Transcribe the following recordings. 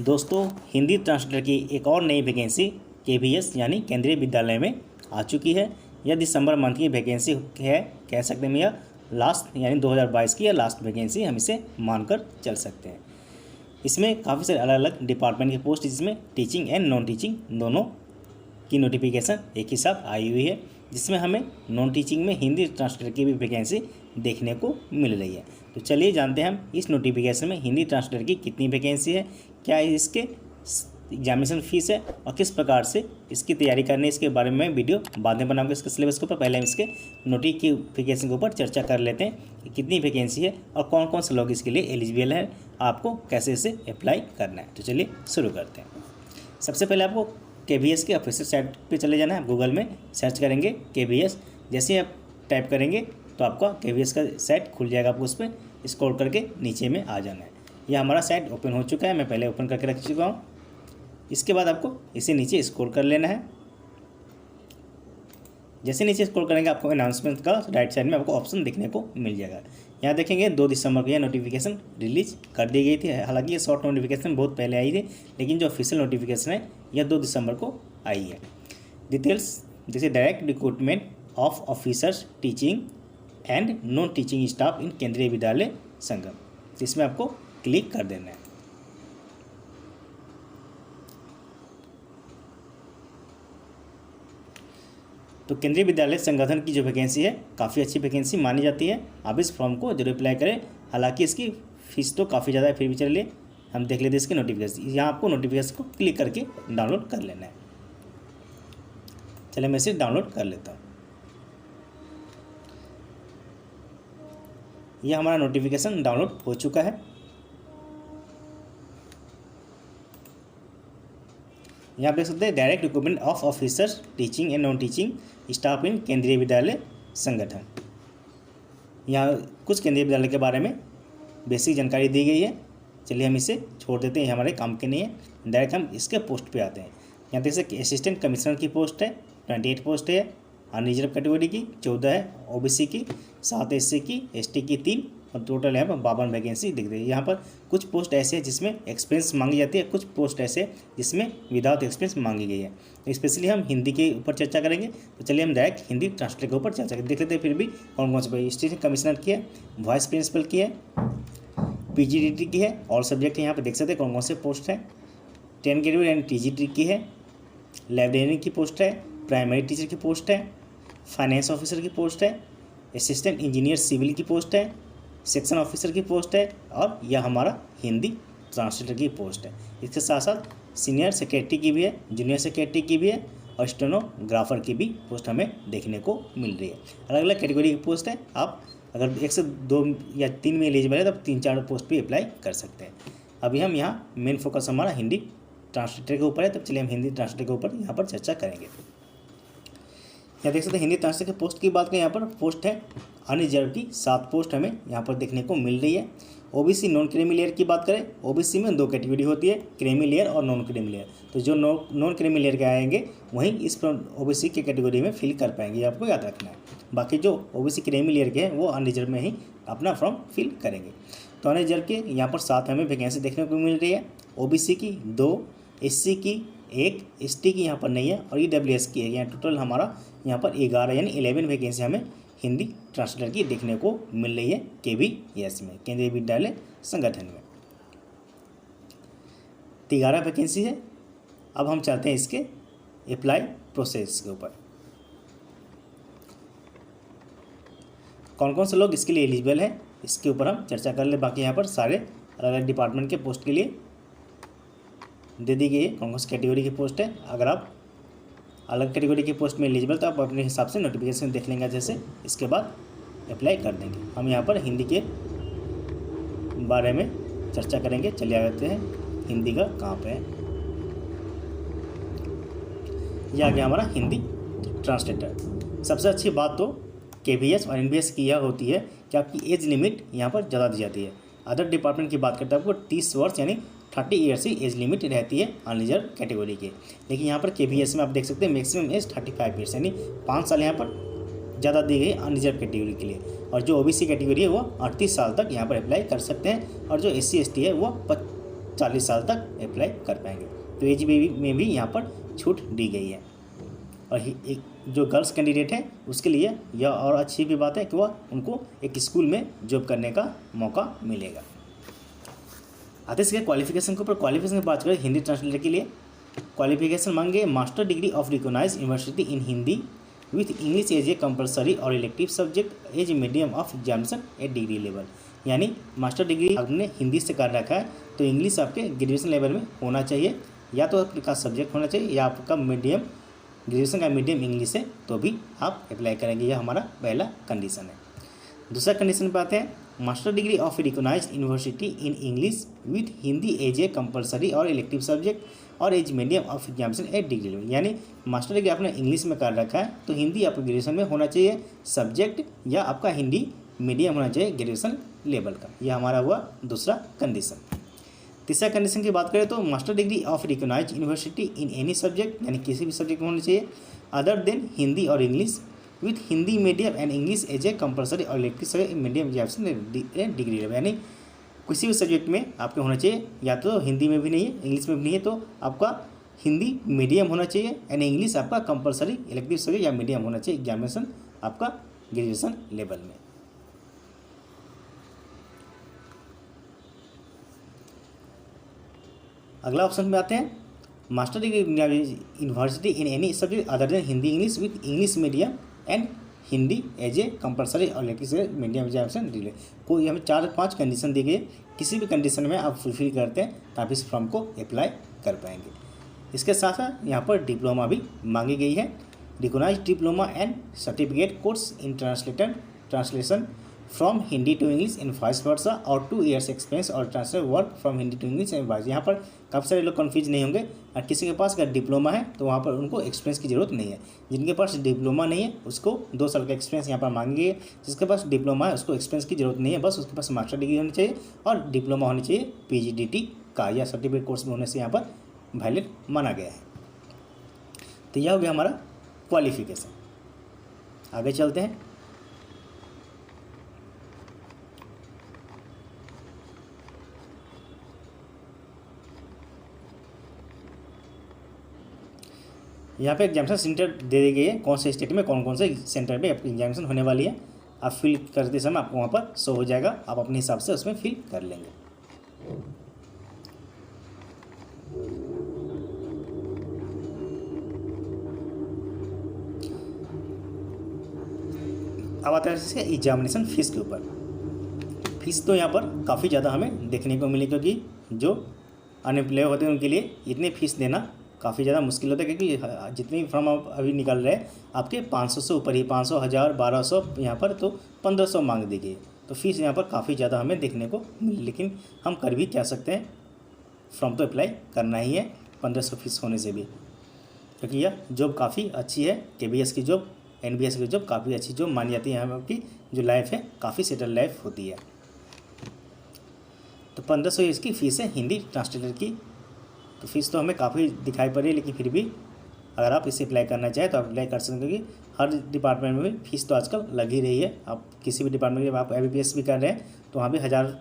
दोस्तों, हिंदी ट्रांसलेटर की एक और नई वैकेंसी केवीएस यानी केंद्रीय विद्यालय में आ चुकी है। यह दिसंबर मंथ की वैकेंसी है, कह सकते हैं यह लास्ट यानी 2022 की या लास्ट वैकेंसी हम इसे मानकर चल सकते हैं। इसमें काफ़ी सारे अलग अलग डिपार्टमेंट की पोस्ट, जिसमें टीचिंग एंड नॉन टीचिंग दोनों की नोटिफिकेशन एक ही साथ आई हुई है, जिसमें हमें नॉन टीचिंग में हिंदी ट्रांसलेटर की भी वैकेंसी देखने को मिल रही है। तो चलिए जानते हैं हम इस नोटिफिकेशन में हिंदी ट्रांसलेटर की कितनी वैकेंसी है, क्या इसके एग्जामिनेशन फीस है और किस प्रकार से इसकी तैयारी करनी है। इसके बारे में वीडियो बाद में बनाऊंगा इसके सिलेबस के ऊपर। पहले हम इसके नोटिफिकेशन के ऊपर चर्चा कर लेते हैं कि कितनी वैकेंसी है और कौन कौन से लोग इसके लिए एलिजिबल है, आपको कैसे इसे अप्लाई करना है। तो चलिए शुरू करते हैं। सबसे पहले आपको केवीएस के ऑफिशियल साइट पे चले जाना है। गूगल में सर्च करेंगे केवीएस, जैसे आप टाइप करेंगे तो आपका केवीएस का साइट खुल जाएगा। आपको उस पर स्क्रॉल करके नीचे में आ जाना है। यह हमारा साइट ओपन हो चुका है, मैं पहले ओपन करके रख चुका हूँ। इसके बाद आपको इसे नीचे स्क्रॉल कर लेना है। जैसे नीचे स्क्रॉल करेंगे आपको अनाउंसमेंट का राइट साइड में आपको ऑप्शन देखने को मिल जाएगा। यहाँ देखेंगे 2 दिसंबर को यह नोटिफिकेशन रिलीज कर दी गई थी। हालांकि ये शॉर्ट नोटिफिकेशन बहुत पहले आई थी, लेकिन जो ऑफिशियल नोटिफिकेशन है यह 2 दिसंबर को आई है। डिटेल्स जैसे direct recruitment of officers teaching and non teaching staff in Kendriya Vidyalaya संगम, इसमें आपको क्लिक कर देना है। तो केंद्रीय विद्यालय संगठन की जो वैकेंसी है काफ़ी अच्छी वैकेंसी मानी जाती है। आप इस फॉर्म को जरूर अप्लाई करें। हालांकि इसकी फ़ीस तो काफ़ी ज़्यादा है, फिर भी चलिए हम देख लेते हैं इसके नोटिफिकेशन। यहाँ आपको नोटिफिकेशन को क्लिक करके डाउनलोड कर लेना है। चलिए मैं इसे डाउनलोड कर लेता हूँ। यह हमारा नोटिफिकेशन डाउनलोड हो चुका है। यहाँ देख सकते हैं direct recruitment of officers teaching and non teaching staff in Kendriya Vidyalaya संगठन। यहाँ कुछ केंद्रीय विद्यालय के बारे में बेसिक जानकारी दी गई है। चलिए हम इसे छोड़ देते हैं, हमारे काम के नहीं है। डायरेक्ट हम इसके पोस्ट पे आते हैं। यहाँ देख सकते असिस्टेंट कमिश्नर की पोस्ट है, 28 पोस्ट है। अनरिजर्व कैटेगरी की 14 है, ओबीसी की 7, एससी की, एसटी की 3 और टोटल यहाँ पर 52 वैकेंसी दिख रही है। यहाँ पर कुछ पोस्ट ऐसे हैं जिसमें एक्सपीरियंस मांगी जाती है, कुछ पोस्ट ऐसे जिसमें विदाउट एक्सपीरियंस मांगी गई है। तो स्पेशली हम हिंदी के ऊपर चर्चा करेंगे। तो चलिए हम डायरेक्ट हिंदी ट्रांसलेटर के ऊपर चर्चा देख लेते हैं। फिर भी कौन कौन से असिस्टेंट कमिश्नर की है, वाइस प्रिंसिपल की है, पीजीडीटी की है, ऑल सब्जेक्ट यहाँ पर देख सकते हैं कौन कौन से पोस्ट है। 10 कैटेगरी यानी टीजीटी की है, लाइब्रेरियन की पोस्ट है, प्राइमरी टीचर की पोस्ट है, फाइनेंस ऑफिसर की पोस्ट है, असिस्टेंट इंजीनियर सिविल की पोस्ट है, सेक्शन ऑफिसर की पोस्ट है और यह हमारा हिंदी ट्रांसलेटर की पोस्ट है। इसके साथ साथ सीनियर सेक्रेटरी की भी है, जूनियर सेक्रेटरी की भी है और स्टेनोग्राफर की भी पोस्ट हमें देखने को मिल रही है। अलग अलग कैटेगरी की पोस्ट है। आप अगर 1 से 2 या 3 में एलिजिबल है तो आप 3-4 पोस्ट भी अप्लाई कर सकते हैं। अभी हम यहाँ मेन फोकस हमारा हिंदी ट्रांसलेटर के ऊपर है, तब चलिए हम हिंदी ट्रांसलेटर के ऊपर यहाँ पर चर्चा करेंगे। यहाँ देख सकते हैं हिंदी ट्रांसलेटर के पोस्ट की बात करें, यहाँ पर पोस्ट है अनरिजर्व की 7 पोस्ट हमें यहाँ पर देखने को मिल रही है। ओबीसी नॉन क्रीमी लेयर की बात करें, ओबीसी में 2 कैटेगरी होती है, क्रीमी लेयर और नॉन क्रीमी लेयर। तो जो नॉन क्रीमी लेयर के आएंगे वहीं इस ओबीसी के कैटेगरी में फिल कर पाएंगे, आपको याद रखना है। बाकी जो ओबीसी क्रीमी लेयर के हैं वो अनरिजर्व में ही अपना फॉर्म फिल करेंगे। तो अनरिजर्व के यहाँ पर 7 हमें वैकेंसी देखने को मिल रही है। ओबीसी की 2, एससी की 1, एसटी की यहाँ पर नहीं है और ईडब्ल्यूएस की है। यहाँ टोटल हमारा यहाँ पर 11 यानी 11 वैकेंसी हमें हिंदी ट्रांसलेटर की देखने को मिल रही है केवीएस में, केंद्रीय विद्यालय संगठन में। 11 वैकेंसी है। अब हम चलते हैं इसके अप्लाई प्रोसेस के ऊपर। कौन कौन से लोग इसके लिए एलिजिबल है इसके ऊपर हम चर्चा कर ले। बाकी यहाँ पर सारे अलग अलग डिपार्टमेंट के पोस्ट के लिए दे दी गई है कौन कौन सी कैटेगरी की पोस्ट है। अगर आप अलग कैटेगरी की पोस्ट में एलिजिबल तो आप अपने हिसाब से नोटिफिकेशन देख लेंगे, जैसे इसके बाद अप्लाई कर देंगे। हम यहाँ पर हिंदी के बारे में चर्चा करेंगे। चलिए आते हैं हिंदी का कहाँ पे है। यह आ गया हमारा हिंदी ट्रांसलेटर। सबसे अच्छी बात तो केवीएस और एनबीएस की यह होती है कि आपकी एज लिमिट यहाँ पर ज़्यादा दी जाती है। अदर डिपार्टमेंट की बात करते हैं आपको 30 वर्ष यानी 30 ईयर्स की एज लिमिट रहती है अनरिजर्व कैटेगरी के। लेकिन यहाँ पर केवीएस में आप देख सकते हैं मैक्सिमम एज 35 ईयर्स यानी 5 साल यहाँ पर ज़्यादा दी गई अनरिजर्व कैटेगरी के लिए। और जो ओबीसी कैटेगरी है वो 38 साल तक यहाँ पर अप्लाई कर सकते हैं और जो SC ST है वो 40 साल तक अप्लाई कर पाएंगे। तो एज में भी यहाँ पर छूट दी गई है। और एक जो गर्ल्स कैंडिडेट है उसके लिए यह और अच्छी भी बात है कि वह उनको एक स्कूल में जॉब करने का मौका मिलेगा। आते इसके क्वालिफिकेशन के ऊपर। क्वालिफिकेशन की बात करें हिंदी ट्रांसलेटर के लिए, क्वालिफिकेशन मांगे master degree of recognise university in Hindi with English as a compulsory और elective subject as medium of examination at degree level. यानी मास्टर डिग्री आपने हिंदी से कर रखा है तो इंग्लिश आपके ग्रेजुएशन लेवल में होना चाहिए, या तो आपका सब्जेक्ट होना चाहिए या आपका मीडियम ग्रेजुएशन का मीडियम इंग्लिश है तो भी आप अप्लाई करेंगे। यह हमारा पहला कंडीशन है। दूसरा कंडीशन पे आते हैं, master degree of recognised university in English with Hindi as a compulsory और इलेक्टिव सब्जेक्ट और as medium of examination at degree level. यानी मास्टर डिग्री आपने इंग्लिश में कर रखा है तो हिंदी आपको ग्रेजुएशन में होना चाहिए सब्जेक्ट, या आपका हिंदी मीडियम होना चाहिए ग्रेजुएशन लेवल का। यह हमारा हुआ दूसरा कंडीशन। तीसरा कंडीशन की बात करें तो master degree of recognised university in any subject, यानी किसी भी सब्जेक्ट में होना चाहिए अदर देन हिंदी और English with Hindi medium and English as a compulsory और elective subject medium examination degree level. यानी किसी भी सब्जेक्ट में आपके होना चाहिए, या तो हिंदी में भी नहीं है इंग्लिश में भी नहीं है तो आपका हिंदी मीडियम होना चाहिए एंड इंग्लिश आपका कंपलसरी इलेक्टिव सब्जेक्ट या मीडियम होना चाहिए एग्जामिनेशन आपका ग्रेजुएशन लेवल में। अगला ऑप्शन में आते हैं, master degree university in any subject other than Hindi English with English medium and Hindi as a compulsory और इलेक्टिव मीडियम एग्जामिनेशन डिले। कोई हमें 4-5 कंडीशन दी गई, किसी भी कंडीशन में आप फुलफिल करते हैं तो आप इस फॉर्म को अप्लाई कर पाएंगे। इसके साथ साथ यहाँ पर डिप्लोमा भी मांगी गई है, recognised diploma and certificate course in translation from Hindi to English in vice versa और 2 years एक्सपीरियंस और translate work from Hindi to English and vice. यहाँ पर काफ़ी सारे लोग कन्फ्यूज नहीं होंगे, और किसी के पास अगर डिप्लोमा है तो वहाँ पर उनको एक्सपीरियंस की ज़रूरत नहीं है। जिनके पास डिप्लोमा नहीं है उसको 2 साल का एक्सपीरियंस यहाँ पर मांगेंगे। जिसके पास डिप्लोमा है उसको एक्सपीरियंस की ज़रूरत नहीं है, बस उसके पास मास्टर डिग्री होनी चाहिए और डिप्लोमा होनी चाहिए PGDT का या सर्टिफिकेट कोर्स में होने से यहाँ पर वैलिड माना गया है। तो यह हो गया हमारा क्वालिफिकेशन। आगे चलते हैं। यहाँ पे एग्जामिनेशन सेंटर दे दी गई है, कौन से स्टेट में कौन कौन से सेंटर पे आपकी एग्जामिनेशन होने वाली है। आप फिल करते समय आपको वहाँ पर शो हो जाएगा, आप अपने हिसाब से उसमें फिल कर लेंगे। अब आता है इसके एग्जामिनेशन फीस के ऊपर। फीस तो यहाँ पर काफ़ी ज़्यादा हमें देखने को मिली, क्योंकि जो अनएम्प्लॉय होते हैं उनके लिए इतने फीस देना काफ़ी ज़्यादा मुश्किल होता है, क्योंकि जितने फॉर्म अभी निकल रहे हैं आपके 500 से ऊपर ही 500, 1000, 1200 यहाँ पर तो 1500 मांग दी गई। तो फीस यहाँ पर काफ़ी ज़्यादा हमें देखने को मिली, लेकिन हम कर भी क्या सकते हैं, फॉर्म तो अप्लाई करना ही है 1500 फीस होने से भी, क्योंकि यह जॉब काफ़ी अच्छी है। KBS की जॉब, NBS की जॉब काफ़ी अच्छी जॉब मानी जाती है। यहाँ की जो लाइफ है काफ़ी सेटल लाइफ होती है। तो 1500 इसकी फ़ीस है हिंदी ट्रांसलेटर की। तो फीस तो हमें काफ़ी दिखाई पड़ रही है, लेकिन फिर भी अगर आप इसे अप्लाई करना चाहें तो आप अप्लाई कर सकते हैं, क्योंकि हर डिपार्टमेंट में भी फीस तो आजकल लग ही रही है। आप किसी भी डिपार्टमेंट में आप MBBS भी कर रहे हैं तो वहाँ भी 1000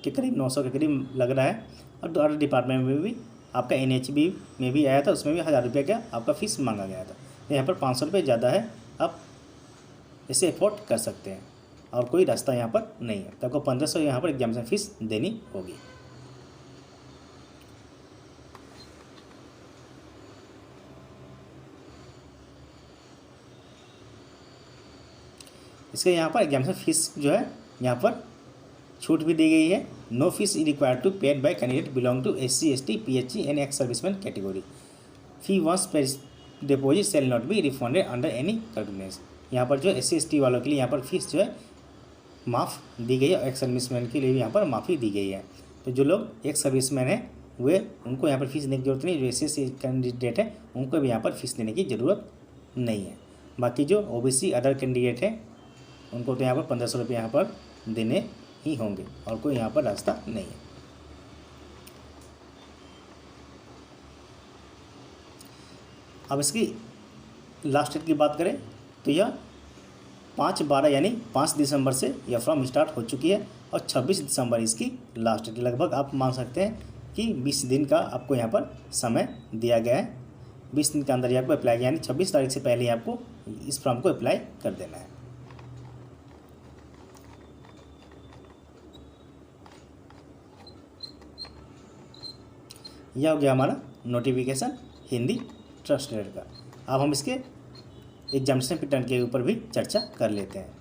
के करीब 900 के करीब लग रहा है। और हर डिपार्टमेंट में भी आपका NHB में भी आया था, उसमें भी 1000 रुपये का आपका फ़ीस मांगा गया था। तो यहाँ पर 500 रुपये ज़्यादा है, आप इसे अफोर्ड कर सकते हैं और कोई रास्ता यहाँ पर नहीं है। तो आपको 1500 यहाँ पर एग्जामिनेशन फ़ीस देनी होगी। इसके यहाँ पर एग्जामिनेशन फीस जो है यहाँ पर छूट भी दी गई है। No fees required to paid by candidate belong to SC, ST, PHC and ex serviceman category. Fee once deposit shall not be refunded under any condition. यहाँ पर जो SC, ST वालों के लिए यहाँ पर फीस जो है माफ़ दी गई है, और एक्स सर्विसमैन के लिए भी यहाँ पर माफ़ी दी गई है। तो जो लोग एक्स सर्विसमैन हैं वे उनको यहाँ पर फीस देने की जरूरत नहीं, जो SC कैंडिडेट है उनको भी यहाँ पर फीस देने की ज़रूरत नहीं है। बाकी जो OBC अदर कैंडिडेट हैं उनको तो यहाँ पर 1500 रुपये यहाँ पर देने ही होंगे, और कोई यहाँ पर रास्ता नहीं है। अब इसकी लास्ट डेट की बात करें तो यह 5/12 यानी 5 दिसंबर से यह फॉर्म स्टार्ट हो चुकी है, और 26 दिसंबर इसकी लास्ट डेट। लगभग आप मान सकते हैं कि 20 दिन का आपको यहाँ पर समय दिया गया है। 20 दिन के अंदर ही आपको अप्लाई, यानी 26 तारीख से पहले ही आपको इस फॉर्म को अप्लाई कर देना है। यह हो गया हमारा नोटिफिकेशन हिंदी ट्रांसलेटर का। अब हम इसके एग्जामिनेशन पैटर्न के ऊपर भी चर्चा कर लेते हैं।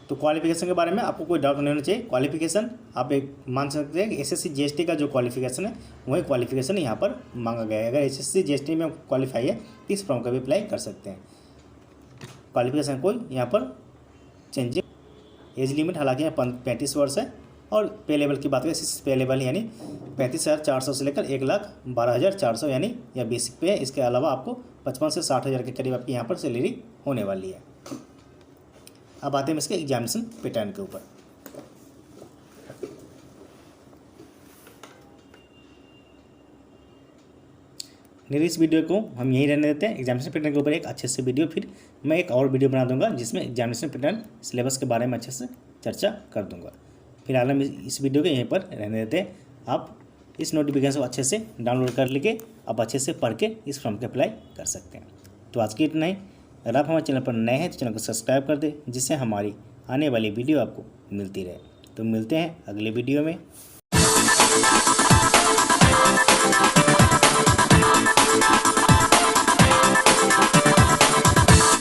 तो क्वालिफिकेशन के बारे में आपको कोई डाउट नहीं होना चाहिए। क्वालिफिकेशन आप एक मान सकते हैं कि एसएससी जीएसटी का जो क्वालिफिकेशन है वही क्वालिफिकेशन यहाँ पर मांगा गया है। अगर एसएससी जीएसटी में क्वालिफाई है तो इस फॉर्म का भी अप्लाई कर सकते हैं। क्वालिफिकेशन कोई यहाँ पर चेंजिंग। एज लिमिट हालांकि यहाँ 35 वर्ष है। और पे लेवल की बात करें, पे लेवल यानी 35,400 से लेकर 1,12,400 यानी यह बेसिक पे है। इसके अलावा आपको 55 से 60,000 के करीब आपकी यहाँ पर सैलरी होने वाली है। अब आते हैं इसके एग्जामिनेशन पैटर्न के ऊपर। मेरी इस वीडियो को हम यहीं रहने देते हैं। एग्जामिनेशन पैटर्न के ऊपर एक अच्छे से वीडियो फिर मैं एक और वीडियो बना दूंगा जिसमें एग्जामिनेशन पैटर्न सिलेबस के बारे में अच्छे से चर्चा कर दूंगा। फिलहाल हम इस वीडियो को यहीं पर रहने देते हैं। आप इस नोटिफिकेशन को अच्छे से डाउनलोड कर लेके आप अच्छे से पढ़ के इस फॉर्म के अप्लाई कर सकते हैं। तो आज की इतना ही। अगर आप हमारे चैनल पर नए हैं तो चैनल को सब्सक्राइब कर दें, जिससे हमारी आने वाली वीडियो आपको मिलती रहे। तो मिलते हैं अगले वीडियो में।